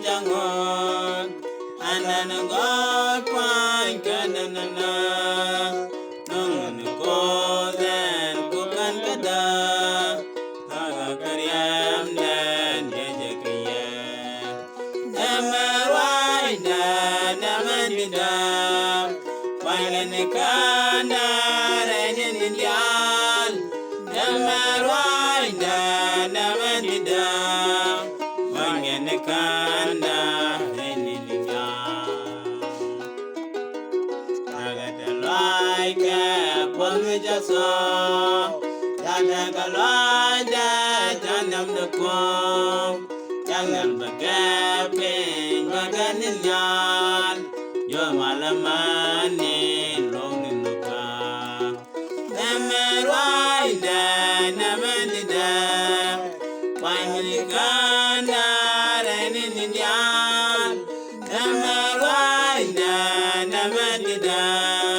jangon anan god pang kanana nung ko den ko kan kada aga karyam den jejekiye emerwai na namandida wangen kana renin indial emerwai na namandida wangen kana renin indial agata like Jaso, Jana Galada, Janam the Quam, Jangan Bagapin, Baganian, Your Malamani, Long in the car. Nemerwaida, Namandida, Wangana, and Indian, Nemerwaida, Namandida.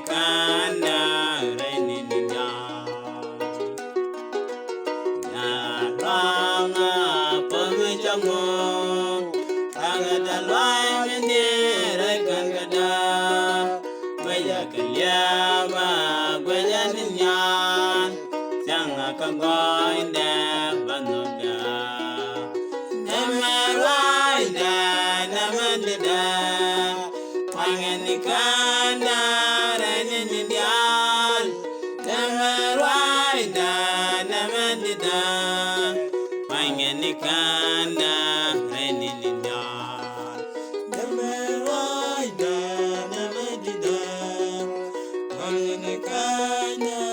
Kanda renin ya ranga pamijango agada lwai mene rekan kada baya kelyama baya ninyan sanga kangoinde banoda nemerwaida namandida wangeni kanda Kanda reninda nemerwaida namedida wangene kanda